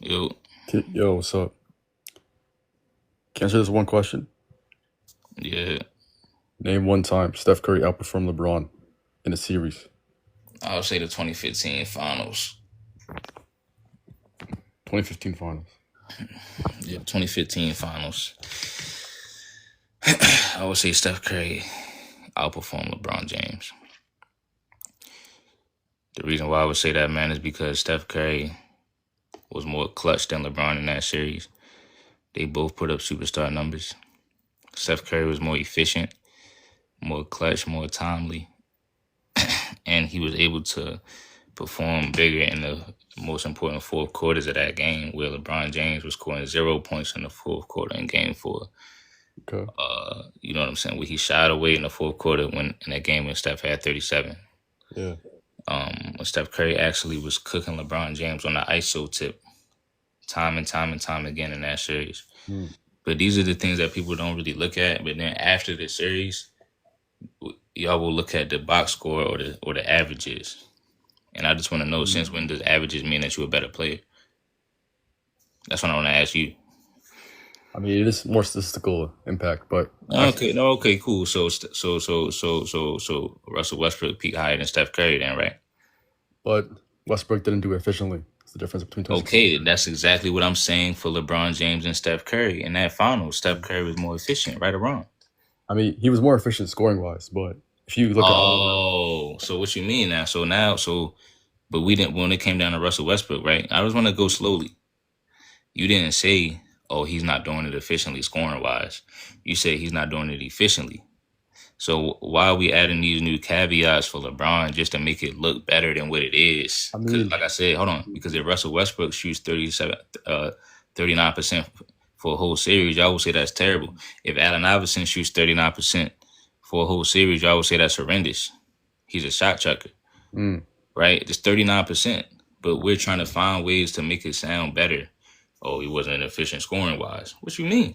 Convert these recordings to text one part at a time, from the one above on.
Yo, Yo, what's up? Can I answer this one question? yeah, Name one time Steph Curry outperformed LeBron in a series. I would say the 2015 finals. 2015 Finals. Yeah, 2015 finals. I would say Steph Curry outperformed LeBron James. The reason why I would say that, man, is because Steph Curry was more clutch than LeBron in that series. They both put up superstar numbers. Steph Curry was more efficient, more clutch, more timely, and he was able to perform bigger in the most important fourth quarters of that game, where LeBron James was scoring 0 points in the fourth quarter in game four. Okay. You know what I'm saying? Where he shot away in the fourth quarter when in that game when Steph had 37. Yeah. When Steph Curry actually was cooking LeBron James on the ISO tip time and time and time again in that series. Hmm. But these are the things that people don't really look at. But then after the series, y'all will look at the box score or the averages. And I just want to know, since when does averages mean that you're a better player? That's what I want to ask you. I mean, it is more statistical impact, but Okay, no, okay, cool. So Russell Westbrook peaked higher than Steph Curry, then, right? but Westbrook didn't do it efficiently. It's the difference between 2016. Okay, that's exactly what I'm saying for LeBron James and Steph Curry in that final. Steph Curry was more efficient, right or wrong? I mean, he was more efficient scoring wise, but if you look at all around, Oh, so what you mean now? But we didn't when it came down to Russell Westbrook, right? I just want to go slowly. You didn't say, oh, he's not doing it efficiently scoring wise. You said he's not doing it efficiently. So why are we adding these new caveats for LeBron just to make it look better than what it is? I Because mean, like I said, hold on. Because if Russell Westbrook shoots 39% for a whole series, y'all would say that's terrible. If Allen Iverson shoots 39% for a whole series, y'all would say that's horrendous. He's a shot chucker, mm, right? It's 39%. But we're trying to find ways to make it sound better. Oh, he wasn't efficient scoring wise. What you mean?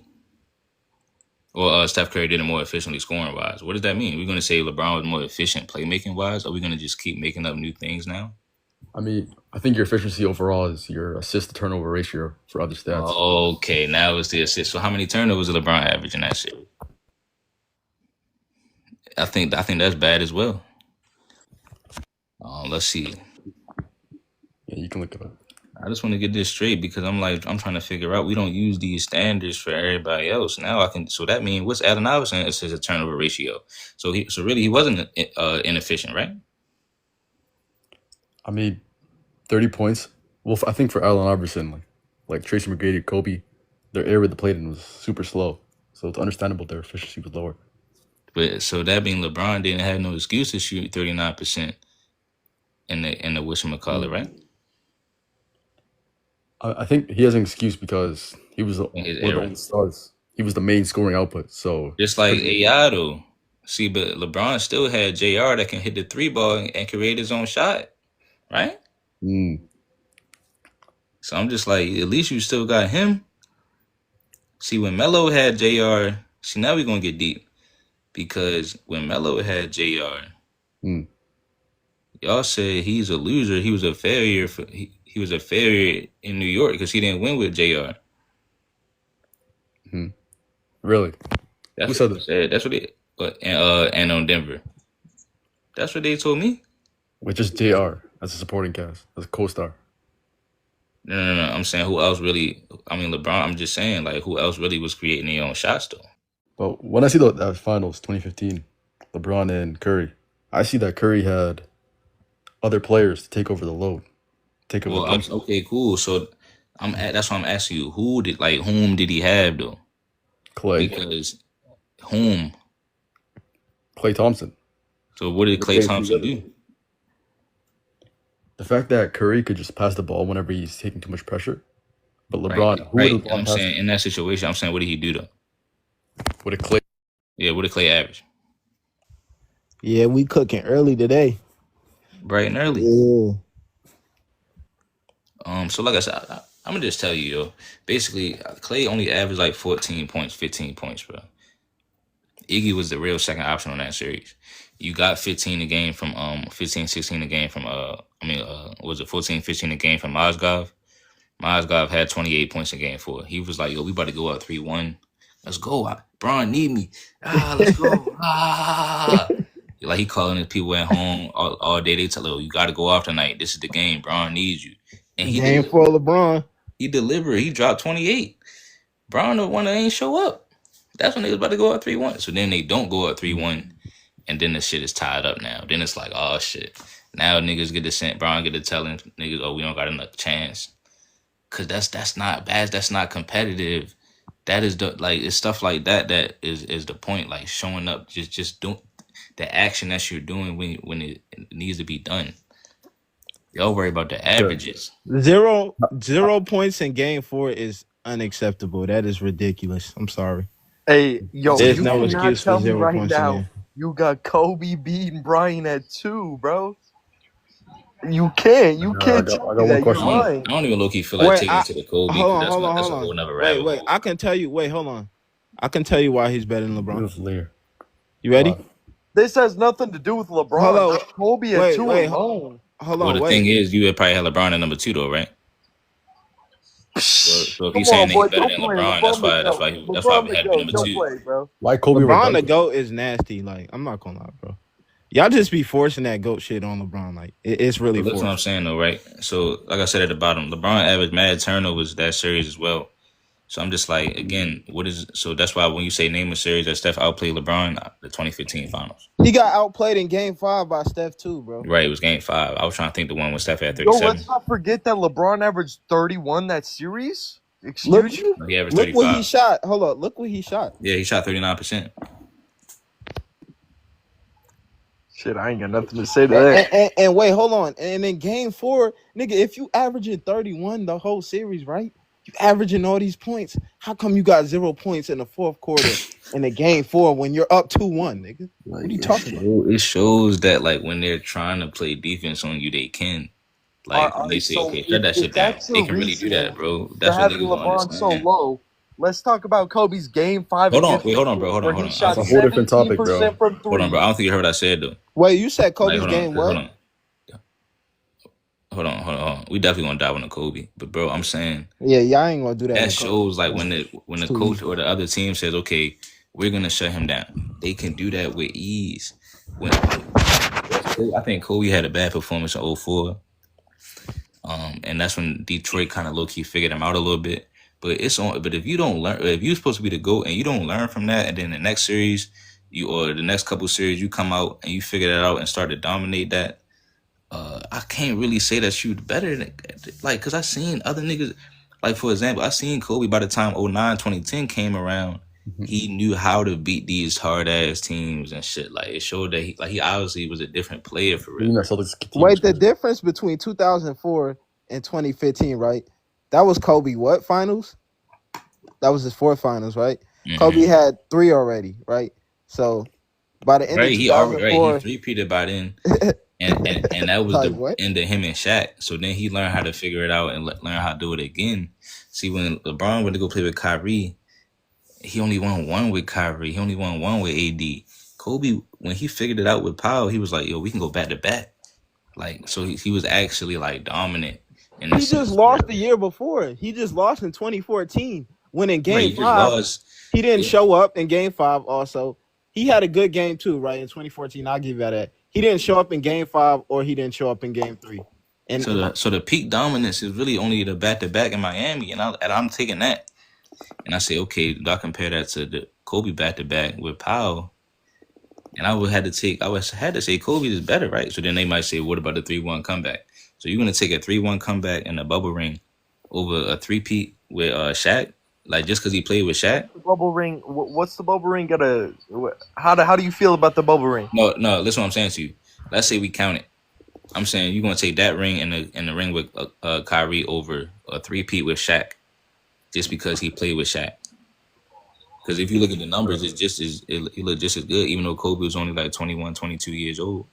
Or Steph Curry did it more efficiently scoring wise. What does that mean? We're going to say LeBron was more efficient playmaking wise? Or are we going to just keep making up new things now? I think your efficiency overall is your assist to turnover ratio for other stats. Okay, now it's the assist. So how many turnovers did LeBron average in that shit? I think that's bad as well. Let's see. Yeah, you can look it up. I just want to get this straight because I'm trying to figure out we don't use these standards for everybody else. Now I can so that means what's Allen Iverson is his turnover ratio. So really he wasn't inefficient, right? I mean, 30 points. Well, I think for Allen Iverson, like Tracy McGrady, Kobe, their air with the plate in was super slow, so it's understandable their efficiency was lower. But so that being LeBron didn't have no excuse to shoot 39% in the whatchamacallit, Mm. right? I think he has an excuse because he was In his one of the era. only stars. He was the main scoring output, so Just it's like pretty. AI though. See, but LeBron still had JR that can hit the three ball and create his own shot, right? Mm. So I'm just like, at least you still got him. See, when Melo had JR, see now we're gonna get deep. Because when Melo had JR, Mm. y'all said he's a loser. He was a failure he was a failure in New York because he didn't win with JR. Mm. Really? Who That's what said they that? said. That's what they and on Denver. That's what they told me. With just JR as a supporting cast, as a co-star. No. I'm saying who else really? I mean LeBron. I'm just saying like who else really was creating their own shots though. But when I see that finals 2015, LeBron and Curry, I see that Curry had other players to take over the load, take over the Well, I'm pressure. okay, cool. So that's why I'm asking you whom did he have though? Clay, Because whom? Clay Thompson. So what did They Klay played Thompson together. do? The fact that Curry could just pass the ball whenever he's taking too much pressure, but Right, LeBron, who would right. And LeBron I'm pass saying to? in that situation, I'm saying what did he do though? Would a Clay? Yeah, what did Clay average? Yeah, we cooking early today. Bright and early. Yeah. So like I said, I'm gonna just tell you, yo. Basically, Clay only averaged like 14 points, 15 points, bro. Iggy was the real second option on that series. You got 15 a game from 15, 16 a game from was it 14, 15 a game from Mozgov? Mozgov had 28 points in game 4. He was like, yo, we about to go up 3-1. Let's go. Bron need me. Let's go. Like he calling his people at home all day. They tell him, you got to go off tonight. This is the game. Bron needs you. And he Game for LeBron. He delivered. He dropped 28. Bron the one that ain't show up. That's when they was about to go up 3-1. So then they don't go up 3-1. And then the shit is tied up now. Then it's like, oh shit. Now niggas get to send Bron get to telling niggas, oh, we don't got enough chance. Cause that's not bad. That's not competitive. That is it's stuff like that is the point. Like showing up, just doing the action that you're doing when it needs to be done. Y'all worry about the averages. 0 points in game 4 is unacceptable. That is ridiculous. I'm sorry. Hey, yo, There's you no cannot excuse for tell me 0 right points in now. game. You got Kobe beating Bryant at 2, bro. You can't. You can't I tell got me that. one question. You're I lying. don't even low-key feel like taking it to the Kobe. Hold That's on. a whole nother rabbit Wait. hole. I can tell you. Wait, hold on. I can tell you why he's better than LeBron. Beautiful layer. You ready? Wow. This has nothing to do with LeBron. Hold on. It's Kobe at 2 alone. Hold Well, on. the thing is, you would probably have LeBron at number 2 though, right? So if Come he's saying on, that boy, he's better don't than play. LeBron, that's why we had him at number Don't 2. play, bro. Why Kobe? LeBron the GOAT is nasty. Like, I'm not gonna lie, bro. Y'all just be forcing that GOAT shit on LeBron. Like, it's really But listen what I'm forced. saying though, right? So like I said at the bottom, LeBron averaged mad turnovers that series as well. So I'm just like, again, so that's why when you say name a series that Steph outplayed LeBron, the 2015 finals. He got outplayed in game 5 by Steph too, bro. Right, it was game 5. I was trying to think the one when Steph had Yo, 37. let's not forget that LeBron averaged 31 that series. Excuse you? He averaged Look 35. what he shot. Hold up. Look what he shot. Yeah, he shot 39%. Shit, I ain't got nothing to say to that. And wait, hold on. And in game 4, nigga, if you averaging 31 the whole series, right? You averaging all these points. How come you got 0 points in the fourth quarter in the game 4 when you're up 2-1, nigga? What are you talking about? It shows that like when they're trying to play defense on you, they can. Like when they say, okay, shut that shit down. They can really do that, bro. That's what niggas don't LeBron so understand. low. Let's talk about Kobe's game 5. Hold on, bro. Hold on. He shot That's a whole different topic, bro. 17% from 3. Hold on, bro. I don't think you heard what I said though. Wait, you said Kobe's Hold game what? Hold on. We definitely gonna dive on the Kobe, but bro, I'm saying Yeah, y'all ain't gonna do that. that shows like when the too coach easy. or the other team says, okay, we're gonna shut him down. They can do that with ease. I think Kobe had a bad performance in 2004. And that's when Detroit kind of low key figured him out a little bit. But But if you don't learn, if you're supposed to be the GOAT and you don't learn from that, and then the next series, or the next couple series, you come out and you figure that out and start to dominate that. I can't really say that you better than, like, cause I seen other niggas, like for example, I seen Kobe by the time 2009, 2010 came around, he knew how to beat these hard ass teams and shit. Like it showed that he obviously was a different player for real. Wait, the difference between 2004 and 2015, right? That was Kobe what finals? That was his 4th finals, right? Mm-hmm. Kobe had 3 already, right? So by the end of 2004, he three-peated by then. And that was the end of him and Shaq. So then he learned how to figure it out and learn how to do it again. See, when LeBron went to go play with Kyrie, he only won 1 with Kyrie. He only won 1 with AD. Kobe, when he figured it out with Powell, he was like, yo, we can go back to back. Like, so he was actually like dominant. He just lost the year before. He just lost in 2014 when in game 5, he didn't show up in game 5 also. He had a good game too, right? In 2014, I'll give you that. He didn't show up in game 5 or he didn't show up in game 3. And so the peak dominance is really only the back-to-back in Miami, and I'm taking that. And I say, okay, do I compare that to the Kobe back-to-back with Powell? And I would have to say Kobe is better, right? So then they might say, what about the 3-1 comeback? So you're gonna take a 3-1 comeback in a bubble ring over a 3-peat with Shaq? Like just because he played with Shaq? The bubble ring. What's the bubble ring gonna? How do you feel about the bubble ring? No. Listen, what I'm saying to you. Let's say we count it. I'm saying you're gonna take that ring and the ring with Kyrie over a 3-peat with Shaq, just because he played with Shaq. Because if you look at the numbers, he looked just as good, even though Kobe was only like 21, 22 years old.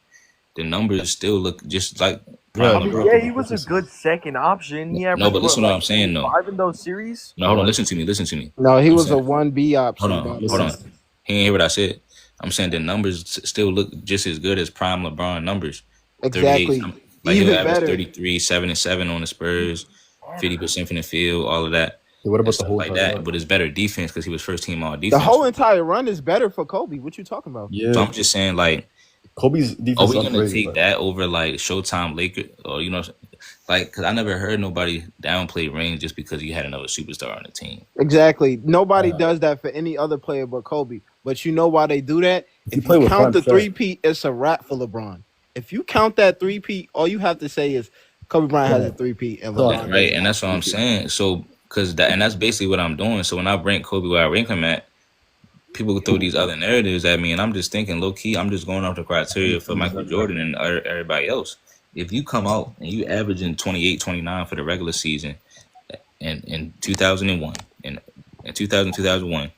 The numbers still look just like. He was a good second option. He no, but listen to what I'm saying, though. 5 in those series. No, hold on. Listen to me. No, he was a 1B option. Hold on. He didn't hear what I said. I'm saying the numbers still look just as good as prime LeBron numbers. Exactly. Like he'll average 33, 7 and 7 on the Spurs. 50% from the field, all of that. Yeah, what And about the stuff whole like entire that. run? But it's better defense because he was first team all The defense. whole entire run is better for Kobe. What you talking about? Yeah, So I'm just saying, like, Kobe's are defense we is gonna underrated. take But that over like Showtime Lakers, or like, because I never heard nobody downplay rings just because you had another superstar on the team. Exactly. Nobody does that for any other player but Kobe. But you know why they do that? if If play you with count prime the Shaq, 3-peat, it's a wrap for LeBron. If you count that 3-peat, all you have to say is Kobe Bryant has a 3-peat and That's all LeBron right. doesn't And have that's a what I'm 3-peat. saying. So, and that's basically what I'm doing. So when I rank Kobe where I rank him at, people throw these other narratives at me, and I'm just thinking, low key, I'm just going off the criteria for Michael Jordan and everybody else. If you come out and you averaging 28, 29 for the regular season in 2001 and in 2001,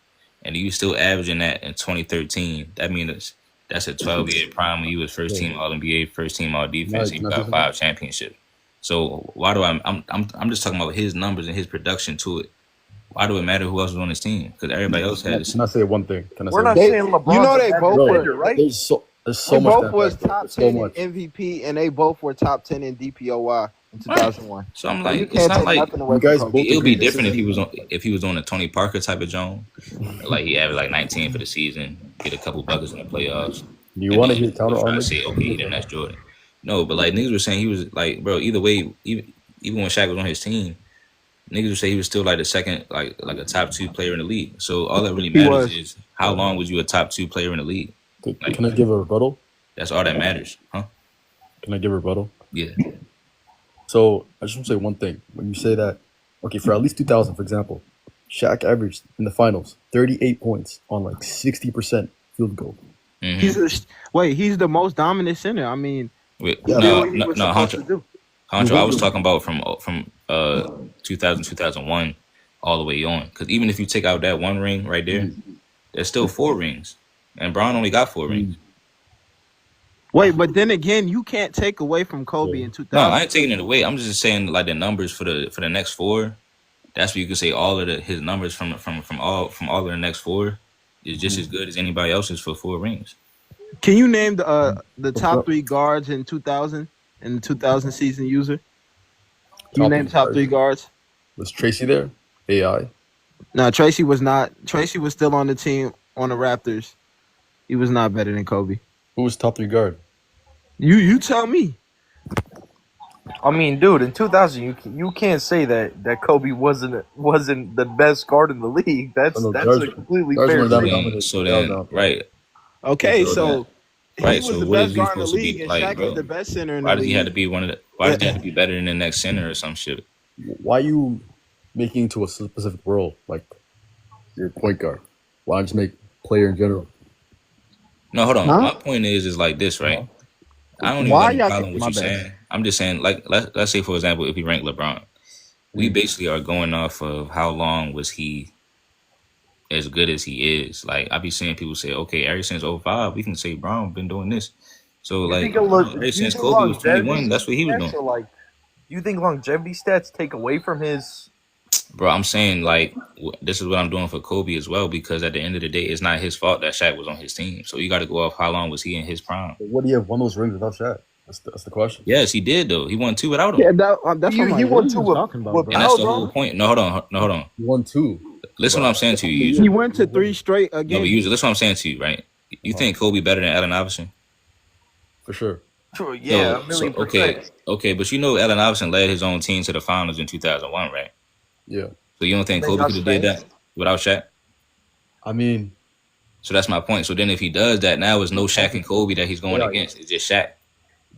and you still averaging that in 2013, that means that's a 12-year prime when you was first team All NBA, first team All Defense, and you got 5 championships. So why do I'm just talking about his numbers and his production to it. Why do it matter who else was on his team? Because everybody else had this. Can I say one thing? We're not saying LeBron's You know a they bad both defender, were right? There's so They much. both was top 10 much. in MVP, and they both were top 10 in DPOY in 2001. So I'm You like, it's can't not take like nothing away You from guys Kobe. both it would be agree this different if isn't- he was on a Tony Parker type of Jones. Like he averaged like 19 for the season, get a couple buckets in the playoffs. Do you and want to then hear counter try to arguments? say, okay, then that's Jordan. No, but like niggas were saying he was like, bro, either way, even when Shaq was on his team, niggas would say he was still like the second, like a top 2 player in the league. So all that really matters is how long was you a top 2 player in the league? Like, Can I give a rebuttal? that's all that matters, huh? Can I give a rebuttal? Yeah. So I just want to say one thing. When you say that, okay, for at least 2000, for example, Shaq averaged in the finals 38 points on like 60% field goal. Mm-hmm. He's the most dominant center. I mean, Wait, He did what he was supposed to do. Hunter, I was talking about from 2000, 2001 all the way on. Because even if you take out that one ring right there, there's still 4 rings, and Bron only got 4 rings. wait, but then again, you can't take away from Kobe in 2000. No, I ain't taking it away. I'm just saying like the numbers for the next 4. That's what you can say. All of his numbers from all of the next 4 is just as good as anybody else's for 4 rings. Can you name the top 3 guards in 2000 in the 2000 season user? Can you name top 3 guards? Was Tracy there? AI? No, Tracy was not. Tracy was still on the team on the Raptors. He was not better than Kobe. Who was top 3 guard? You tell me. I mean, dude, in 2000, you can't say that Kobe wasn't the best guard in the league. That's a completely fair statement. So then, right? Okay, so right. he was So the what is best he guard in the supposed to league, be and like, Shaq bro? is the best center in the Why league. does he have to be Why does he have to be better than the next center or some shit? Why you making into a specific role like your point guard? Why not just make player in general? No, hold on. Huh? My point is like this, right? I don't even Why have y'all a problem with my you bad. saying. I'm just saying, like, let's say for example, if we rank LeBron, we basically are going off of how long was he as good as he is. Like I be seeing people say, okay, ever since 05, we can say Brown been doing this. So like ever since Kobe was 21, that's what he was doing. Like, you think longevity stats take away from his? Bro, I'm saying like this is what I'm doing for Kobe as well, because at the end of the day, it's not his fault that Shaq was on his team. So you got to go off how long was he in his prime. But what do you have won those rings without Shaq? That's the question. Yes, he did though. He won 2 without him. Yeah, that's what He won 2 talking about. And that's the whole point. No, hold on. He won 2. Listen what I'm saying to you. He Usually. went to 3 straight again. No, but usually, listen what I'm saying to you, right? You think Kobe better than Allen Iverson? For sure. Yeah, okay, but you know Allen Iverson led his own team to the finals in 2001, right? Yeah. So you don't think Kobe could have did that without Shaq? I mean, so that's my point. So then if he does that, now it's no Shaq and Kobe that he's going against. It's just Shaq.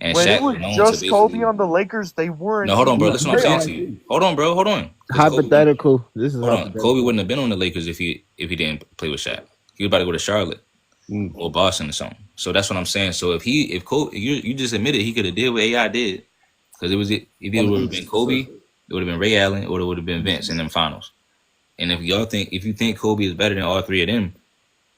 And when Shaq it was just Kobe on the Lakers, they weren't. No, hold on, bro. Listen what I'm saying to you. Hold on, bro. Hold on. Hypothetical. This is hold on. Kobe wouldn't have been on the Lakers if he didn't play with Shaq. He was about to go to Charlotte or Boston or something. So that's what I'm saying. So if Kobe, you just admitted he could have did what AI did, because it either would have been Kobe, it would have been Ray Allen, or it would have been Vince in them finals. And if you think Kobe is better than all 3 of them,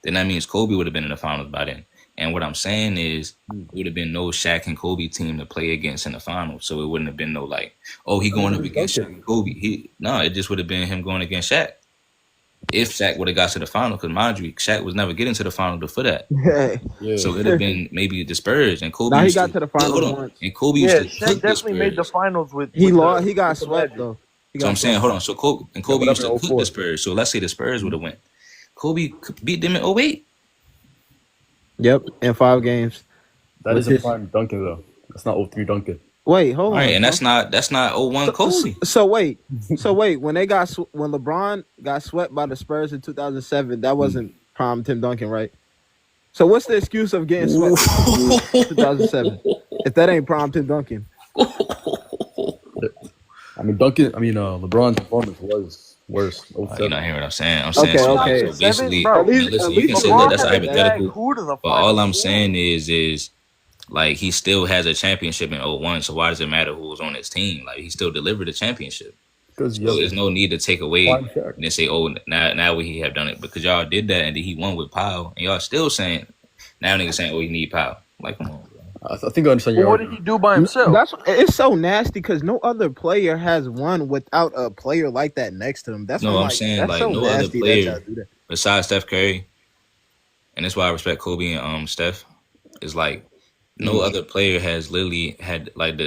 then that means Kobe would have been in the finals by then. And what I'm saying is, it would have been no Shaq and Kobe team to play against in the finals. So it wouldn't have been no like, oh, he going up against Shaq and Kobe. It just would have been him going against Shaq. If Shaq would have got to the final, because mind you, Shaq was never getting to the final before that. yeah. So it would have been maybe dispersed. And Kobe. Now he got to the final once. And Kobe used to Shaq definitely made the finals with. He lost. He got swept though. So I'm saying, hold on. So Kobe used to cook the 04. Spurs. So let's say the Spurs would have went. Kobe beat them in 08. Yep, in 5 games. That is a prime Duncan though. That's not 03 Duncan. Wait, hold All on. right, and that's not 01 Kobe. So wait, when LeBron got swept by the Spurs in 2007, that wasn't prime Tim Duncan, right? So what's the excuse of getting swept in 2007 if that ain't prime Tim Duncan? I mean LeBron's performance was worse. You're not hearing what I'm saying. I'm saying Okay. so basically, Bro, listen, you can say LeBron look, that's a had to hypothetical. drag who to the But all I'm finals? saying is like he still has a championship in 01, so why does it matter who was on his team? Like he still delivered a championship. So there's no need to take away and then say, oh, now we have done it because y'all did that and then he won with Powell, and y'all still saying now niggas saying, oh, you need Powell. Like, come on, bro. I think I understand your What did he do by himself? It's so nasty because no other player has won without a player like that next to him. That's no, what I'm saying that's like so no nasty other player that y'all do that. besides Steph Curry, and that's why I respect Kobe and Steph. Is like no other player has literally had like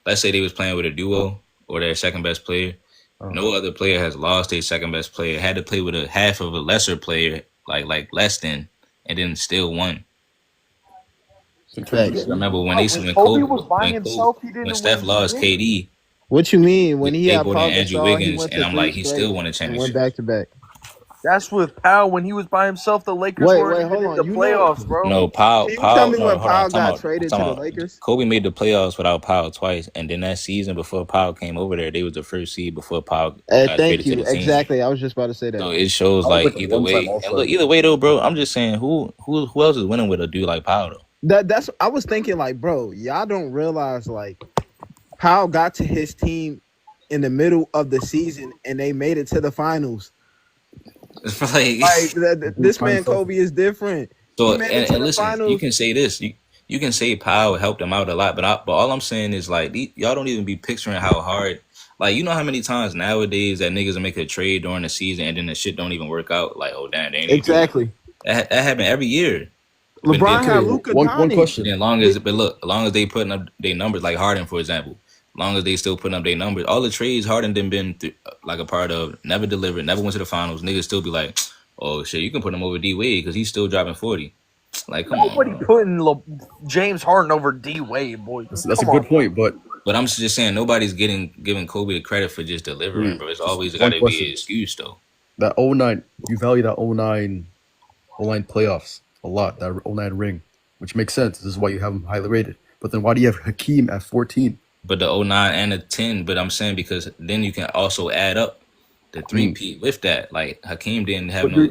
let's say they was playing with a duo or their second best player. No other player has lost their second best player, had to play with a half of a lesser player, like less than, and then still won. Remember when Kobe was by himself, he didn't when Steph win lost anything? KD. What you mean when he they had brought in Paul Andrew Gasol, he Wiggins, went and to I'm 3 like, he straight still won a and championship. went back to back. That's with Powell when he was by himself. The Lakers weren't even in the playoffs, bro. No, Powell. Can you tell me when hold on, Powell got traded to the Lakers? Kobe made the playoffs without Powell twice, and then that season before Powell came over there, they was the first seed before Powell got traded to the team. Exactly. I was just about to say that. So it shows like either way. And look, either way though, bro, I'm just saying who else is winning with a dude like Powell though? That's I was thinking like, bro, y'all don't realize like Powell got to his team in the middle of the season and they made it to the finals. This man Kobe is different. So and listen, you can say this. You can say Powell helped him out a lot, but all I'm saying is like y'all don't even be picturing how hard. Like, you know how many times nowadays that niggas will make a trade during the season and then the shit don't even work out. Like, oh damn, they ain't exactly. That happened every year. LeBron had Luka. One question. As long as they putting up their numbers, like Harden, for example, as long as they still putting up their numbers, all the trades Harden done been like a part of, never delivered, never went to the finals. Niggas still be like, oh shit, you can put him over D Wade because he's still dropping 40. Like, come on. Nobody putting James Harden over D Wade, boy. That's a good point, but I'm just saying nobody's giving Kobe the credit for just delivering, bro. It's always got to be an excuse though. That 09, you value that 09 playoffs a lot. That 09 ring, which makes sense. This is why you have him highly rated. But then why do you have Hakeem at 14? But the 09 and the 10, but I'm saying because then you can also add up the 3-peat with that. Like, Hakeem didn't have no...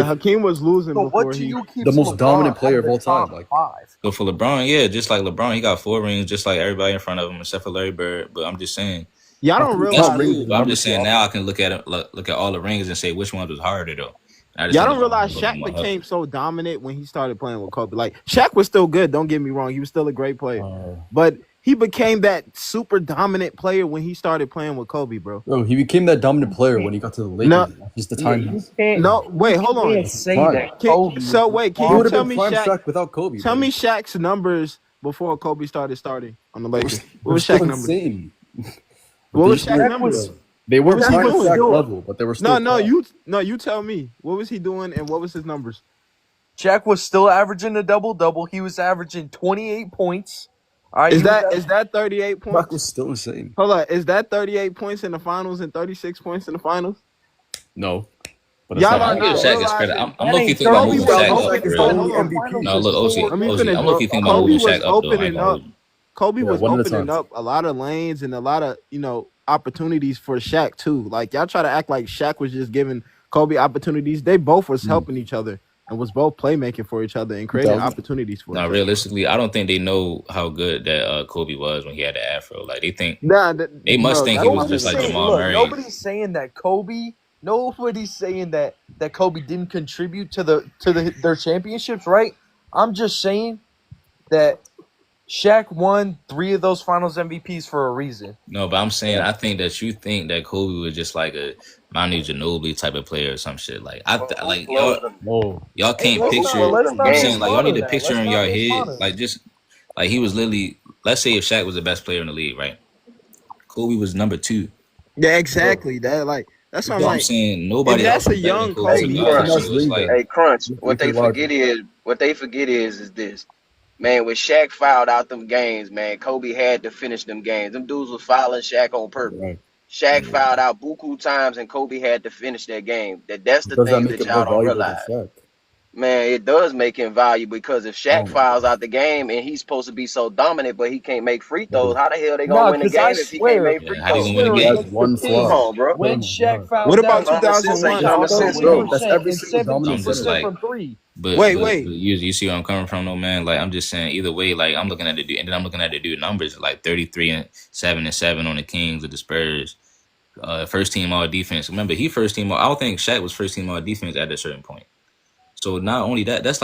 Hakeem was losing before the most dominant player of all time. Like, so for LeBron, yeah, just like LeBron, he got 4 rings, just like everybody in front of him, except for Larry Bird. But I'm just saying... Y'all don't realize... I'm just saying now I can look at all the rings and say which one was harder, though. Y'all don't realize Shaq became so dominant when he started playing with Kobe. Like, Shaq was still good, don't get me wrong. He was still a great player. But he became that super dominant player when he started playing with Kobe, bro. No, he became that dominant player when he got to the Lakers. No, just the time. Wait, hold on. Can you tell me Shaq without Kobe? Tell me Shaq's numbers before Kobe started starting on the Lakers. What was Shaq's numbers? What was Shaq's numbers? They weren't prime Shaq level, but they were still. You tell me. What was he doing and what was his numbers? Shaq was still averaging a double-double. He was averaging 28 points. Is that 38 points? Shaq was still insane. Hold on. Is that 38 points in the finals and 36 points in the finals? No. But y'all are not Shaq is credit. I'm low-key thinking about moving Shaq up. No, look, OC, I'm low-key thinking about moving Shaq up. Kobe was opening up a lot of lanes and a lot of, opportunities for Shaq too. Like, y'all try to act like Shaq was just giving Kobe opportunities. They both was helping each other and was both playmaking for each other and creating opportunities for each other. Realistically, I don't think they know how good that Kobe was when he had the afro. Like, they think they must think he was just like Jamal Murray. Nobody's saying that Kobe didn't contribute to their championships, right? I'm just saying that Shaq won 3 of those finals MVPs for a reason. No, but I'm saying I think that you think that Kobe was just like a Manu Ginobili type of player or some shit. Like y'all can't picture. I'm saying like y'all need to picture in your head like just like he was literally. Let's say if Shaq was the best player in the league, right? Kobe was number 2. Yeah, exactly. That's what I'm So I'm like. saying nobody And else that's a is better than young Kobe It's to Kobe. me. not, it's So not Like, it's really like, that. Hey, Crunch. Make it larger. What they forget is this. Man, when Shaq fouled out them games, man, Kobe had to finish them games. Them dudes was fouling Shaq on purpose. Right. Shaq fouled out buku times, and Kobe had to finish that game. That's the Does that things make that it more y'all don't valuable than realize. Shaq? Man, it does make him valuable because if Oh Shaq my fouls out the game and he's supposed to be so dominant, but he can't make free throws, God. how the hell they gonna No, win the because I game if he can't swear, make yeah, free how they I gonna throws? win the swear He has game? against the one Come flaw. Kings, on, bro. when Oh my Shaq god. what fouled about out, Common sense ain't 2021, he common shot sense, Bro, bro. that's 50% every and single dominant I'm just 72% center. like, from three. wait. you see where I'm coming from, though, man. Like I'm just saying, either way, like I'm looking at the dude, and then I'm looking at the dude numbers, like 33-7 on the Kings with the Spurs. First team all defense. Remember, he first team all. I don't think Shaq was first team all defense at a certain point. So not only that, that's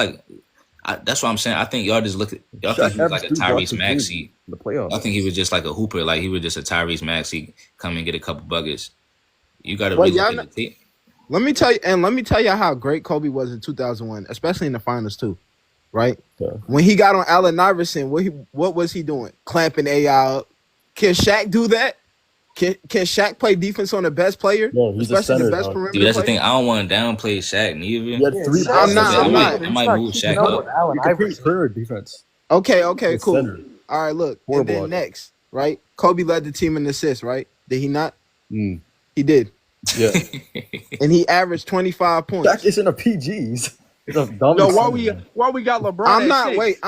what I'm saying. I think y'all think Shaq he was like averaged a 3 blocks Tyrese a game Maxey. in the I playoffs. think he was just like a hooper. Like he was just a Tyrese Maxey come and get a couple buckets. You got to Well, relook y'all at know, the tape. let me tell you how great Kobe was in 2001, especially in the finals too. Right? Yeah. When he got on Allen Iverson, what was he doing? Clamping AI up. Can Shaq do that? Can Shaq play defense on the best player, No, he's a especially the center, best dog. See, perimeter that's the player? thing. I don't want to downplay Shaq He neither. had Yeah, 3 blocks I'm a But not. I I'm game. might not. I he's might not move keeping Shaq up up. with Allen He could play Iverson. perimeter defense. Okay, He's a cool. center. All right, look. Four And then block. next, right? Kobe led the team in assists, right? Did he not? Mm. He did. Yeah. And he averaged 25 Shaq points. isn't a PGs. He's a No, dominant center. why we got LeBron I'm at not 6?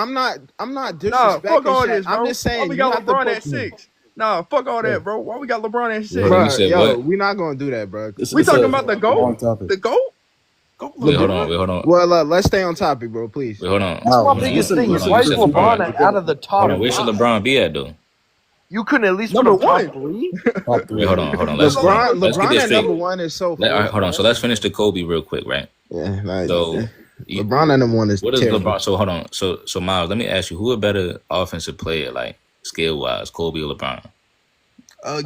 I'm not Nah, fuck disrespecting all Shaq. this, I'm bro. just Why saying we you got have to LeBron put at 6? Nah, fuck all that, bro. Why we got LeBron at Yeah, 6? hold on. You said what? we're not gonna do that, bro. This We is talking a about the wrong GOAT? topic. The GOAT? Go Wait, hold LeBron? on. Well, let's stay on topic, bro, please. Wait, hold on. That's Wow. my Hold on. biggest Listen, thing is Hold on. listen, You why is said listen. LeBron. LeBron out of the Hold top on. Where should five? LeBron be at though? You couldn't at least put Number him top 1. 3? Top Wait, 3. hold on. That's all right. Let's get LeBron this at straight. number one is so All false. right, hold on. So let's finish the Kobe real quick, right? Yeah, like, So you, LeBron at number one is what is terrible. LeBron? So hold on. So Miles, let me ask you, who a better offensive player, like skill wise, Kobe or LeBron?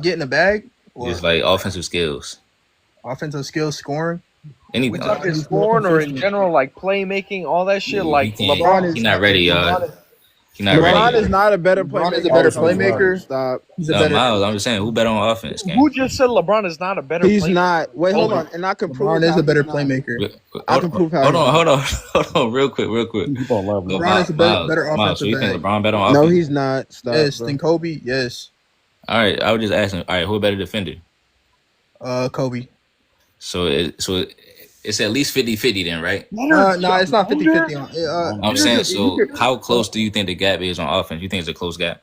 Getting a bag or Just like offensive skills. offensive skills, scoring. Any We Uh, talking he's more scoring or in consistent. general, like playmaking, all that shit. he Like can't. LeBron LeBron, He is not ready, y'all. LeBron is, He not ready LeBron yet. is not a better LeBron is playmaker. a better Power playmaker. Stop. He's a better. Miles, I'm just saying, who better on offense, gang? who just said LeBron is not a better He's playmaker? not. Wait, hold Kobe. on. And I can prove LeBron is how a better he's not. playmaker. I can prove how Hold he's on, not. hold on, real quick. Keep on live. So, LeBron is a better Miles, so offensive you think bag. LeBron better on No, offense? he's not. Stop. Yes, Bro. then Kobe. Yes, All right, I was just asking. All right, who a better defender? Kobe. So it's at least 50-50 then, right? No, it's not 50-50 on. I'm saying, so you could- how close do you think the gap is on offense? You think it's a close gap?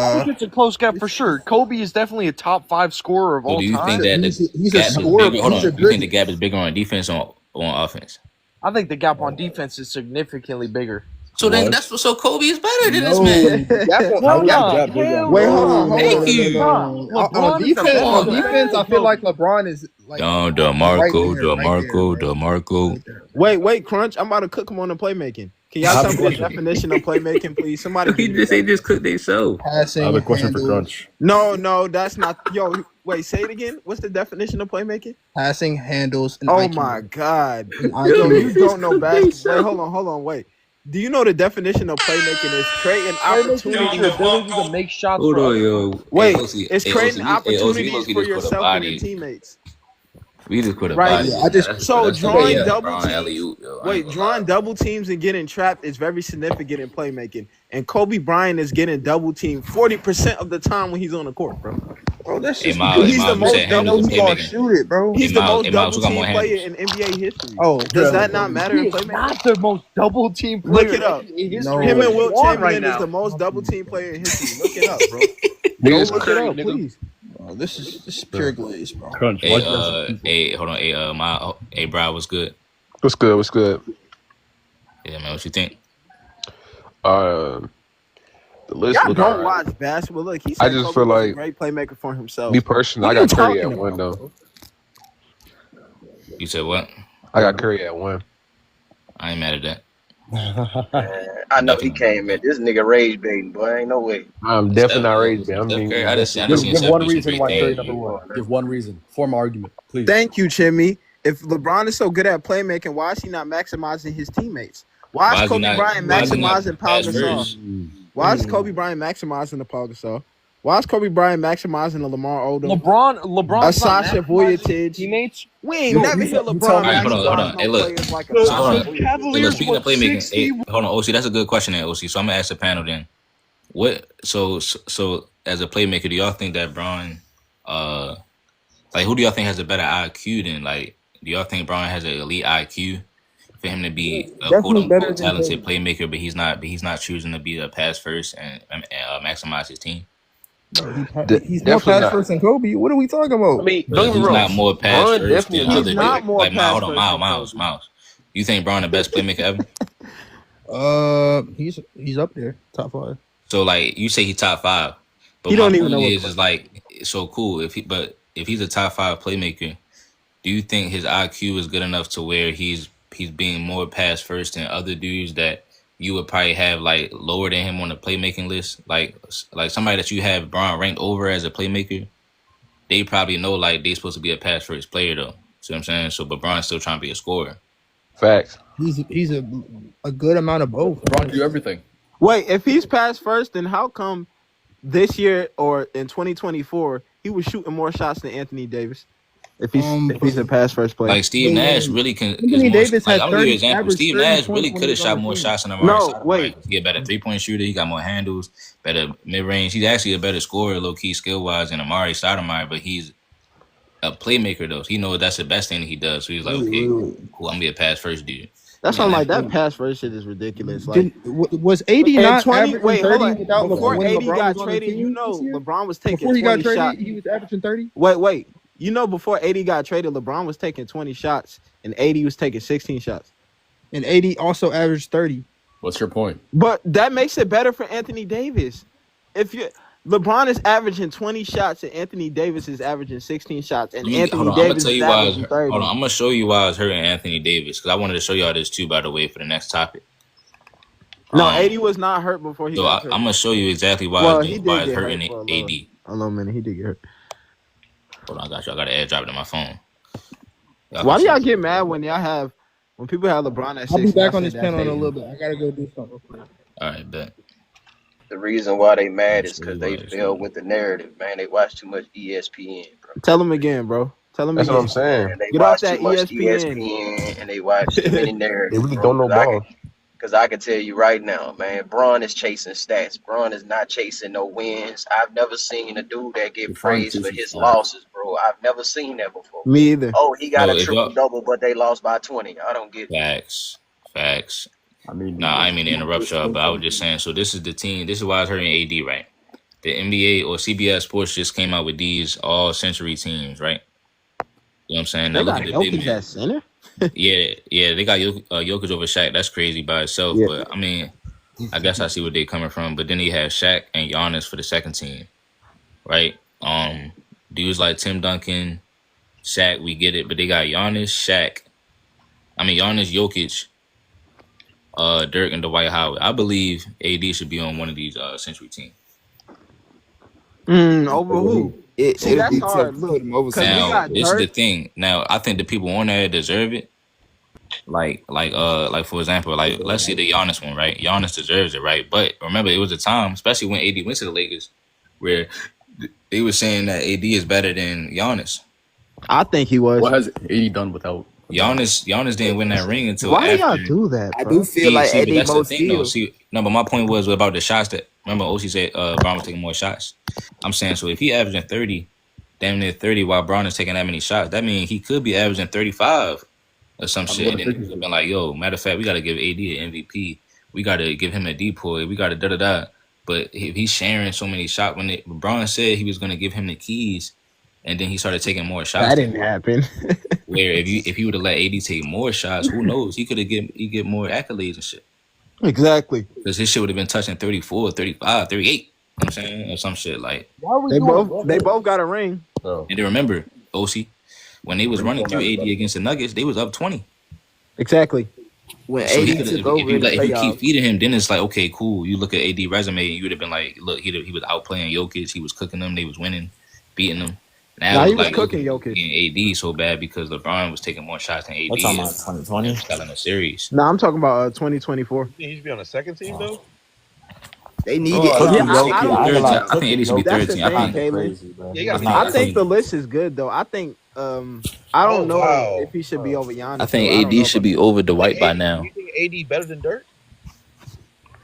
I think it's a close gap for sure. Kobe is definitely a top 5 scorer of Or all do you time. think that the he's a gap is scorer, bigger? but Hold he's on. a You think the good. gap is bigger on defense or on offense? I think the gap on defense is significantly bigger. So then What? that's what. So Kobe is better than this man. How is the gap bigger on Wait, defense? hold on. Thank you. LeBron On is a better on man. defense, I feel like LeBron is like right there, DeMarco. right there. Wait, Crunch. I'm about to cook him on the playmaking. Can y'all I have tell a me the question. definition of playmaking, please? Somebody He give me just that. they just cooked they show. Passing, I have a question for handles, Crunch. No, that's not. Yo, wait. Say it again. What's the definition of playmaking? passing, handles, and Oh IQ. my God. And Yo, IQ. you don't know basketball. Wait, hold on. Wait. Do you know the definition of playmaking is creating Playmaking is opportunities? your ability to make shots Hold for on, other yo. people. Wait, Hey, it's creating opportunities he for just put a yourself and your body. teammates. We just put a Right. body. Yeah, I just- So that's drawing that's double LeBron teams. alley-oop, yo. I ain't Wait, gonna drawing lie. double teams and getting trapped is very significant in playmaking. And Kobe Bryant is getting double teamed 40% of the time when he's on the court, bro. Bro, that's Hey, just Miles, He's the you most said handles double and he's gonna playmaking. shoot it, bro. He's the most Miles, double who got team more player handles? in NBA history. Oh, Does Yeah. that not matter He in is playmaking? not the most double team Look player it up. in history. No. Him What and you Wilt want right Chamberlain is now? the most double team player in history. Look it up, bro. Go Niggas look it crazy, up, nigga. please. Bro, this is pure glaze, bro. Crunch. Hey, Why do you guys have people? hold on. Hey, Bro, what's good? What's good? What's good? Yeah, man, what you think? The list Y'all look don't alright. watch basketball. Look, he I said just Kobe feel was a like great playmaker for himself. me personally, What I are you got Curry talking at one about, though. You said what? I got Curry at one. I ain't mad at that. Man, I know he came in. This nigga rage baiting, boy. Ain't no way. I'm definitely not raised, man. I'm Steph being Curry, I just invested. seen Give Steph one do some reason great why Curry things. number Man. one. Give one reason. Form an argument, please. Thank you, Chimmy. If LeBron is so good at playmaking, why is he not maximizing his teammates? Why is Kobe Bryant Why is he not maximizing Paul pass Gasol? first? Why is Kobe Bryant maximizing the Paul Gasol? Why is Kobe Bryant maximizing the Lamar Odom? LeBron's Sasha Voyage teammates. We ain't never hear LeBron All right, hold maximize on. no Hey, look. players like a So Sasha hold on. Voyage. So look, speaking of playmaking, hey, hold on, OC. That's a good question, there, OC. So I'm gonna ask the panel then. What? So as a playmaker, do y'all think that Bron, like, who do y'all think has a better IQ than, like, do y'all think Bron has an elite IQ for him to be a quote unquote talented playmaker, but he's not choosing to be a pass first and maximize his team? He's more pass first than Kobe. What are we talking about? I mean, But don't get me he's wrong. not more pass Bron first than definitely other is not dudes. more Like, pass hold on, first than Miles. You think Bron the best playmaker ever? He's up there, top 5. So, like, you say he top 5, but He my don't even point know is like, so cool. If he's a top 5 playmaker, do you think his IQ is good enough to where he's being more pass first than other dudes that you would probably have like lower than him on the playmaking list? Like somebody that you have Bron ranked over as a playmaker, they probably know like they supposed to be a pass first player though. See what I'm saying? So, but Bron's still trying to be a scorer. Facts. He's a good amount of both. LeBron can do everything. Wait, if he's pass first, then how come this year or in 2024 he was shooting more shots than Anthony Davis? If he's a pass first player, Like Steve Nash really can. Anthony Davis had I'll give you 30 an example. average Steve 30 Nash points really when could he have was on shot the more team. shots than Amari No, Stoudemire. wait. He a better 3-point shooter. He got more handles, better mid range. He's actually a better scorer, low key skill wise, than Amari Stoudemire. But he's a playmaker though. He knows that's the best thing that he does. So he's like, okay, cool. I'm gonna be a pass first dude. that's why I'm like that pass first shit is ridiculous. Like, Was AD not 20, averaging wait, hold 30 on. without Before when AD LeBron got was on the traded, team you know, this year? LeBron was taking Before he 20 got traded, shots. he was averaging 30. Wait. You know, before AD got traded, LeBron was taking 20 shots and AD was taking 16 shots. And AD also averaged 30. What's your point? But that makes it better for Anthony Davis. LeBron is averaging 20 shots and Anthony Davis is averaging 16 shots, and Anthony Davis is averaging 30. Hold on, I'm gonna show you why I was hurting Anthony Davis because I wanted to show y'all this too, by the way, for the next topic. No, AD was not hurt before he got hurt. I'm gonna show you exactly why it's hurting AD. A little minute, he did get hurt. Hold on, I got you. I got an airdrop in my phone. Why do y'all get mad when people have LeBron at 6? I'll be back on this panel in a little bit. I gotta go do something real quick. All right, bet. The reason why they mad is because they fail with the narrative, man. They watch too much ESPN, bro. Tell them again, bro. That's what I'm saying. And they Get watch off that too much ESPN. ESPN and they watch too many narratives. They really don't know ball. Because I can tell you right now, man, Bron is chasing stats. Bron is not chasing no wins. I've never seen a dude that get praised for his losses, bro. I've never seen that before. Me either. Oh, he got a triple-double, but they lost by 20. I don't get it. Facts. I mean, I mean to interrupt y'all, but I was just saying, so this is the team. This is why I was hurting AD, right? The NBA or CBS Sports just came out with these all-century teams, right? You know what I'm saying? Now They look got at the Jokic big man. at center? Yeah, they got Jokic over Shaq. That's crazy by itself. Yeah. But I mean, I guess I see where they're coming from. But then he has Shaq and Giannis for the second team, right? Dudes like Tim Duncan, Shaq, we get it. But they got Giannis, Jokic, Dirk, and Dwight Howard. I believe AD should be on one of these century teams. Over who? See, that's hard. Look, now this is the thing. Now I think the people on there deserve it. Like for example, like let's see the Giannis one, right? Giannis deserves it, right? But remember, it was a time, especially when AD went to the Lakers, where they were saying that AD is better than Giannis. I think he was. What has AD done without Giannis didn't win that ring until Why after. do y'all do that, bro? I do feel like AD most steals. No, but my point was about the shots that, remember OC said Bron was taking more shots. I'm saying, so if he averaging 30, damn near 30, while Bron is taking that many shots, that means he could be averaging 35 or some shit. And then it would have been like, yo, matter of fact, we got to give AD an MVP. We got to give him a depoy. We got to da-da-da. But if he's sharing so many shots, when Bron said he was going to give him the keys, and then he started taking more shots. That didn't happen. Where if you would have let AD take more shots, who knows? He could have get more accolades and shit. Exactly. Because his shit would have been touching 34, 35, 38. You know what I'm saying? Or some shit like. They both got a ring. Oh. And then remember, OC, when they was running through AD against the Nuggets, they was up 20. Exactly. When so AD took over, if you keep feeding him, then it's like, okay, cool. You look at AD resume, and you would have been like, look, he was outplaying Jokic. He was cooking them. They was winning, beating them. Now he was cooking Jokic. AD so bad because LeBron was taking more shots than AD. What's talking about 2020? Selling a series. No, I'm talking about 2024. He should be on the second team though. They need Oh, it. Yeah, no, I I think don't. third team. I think AD should be That's third the team. I thing, think Kalen. bro. Yeah, you gotta it's be not. I I think think the list is good though. I think I don't know if he should be over I Giannis though. I think don't know AD should about be that. over You think Dwight by now. You think AD better than Dirk?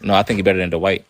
No, I think he's better than Dwight.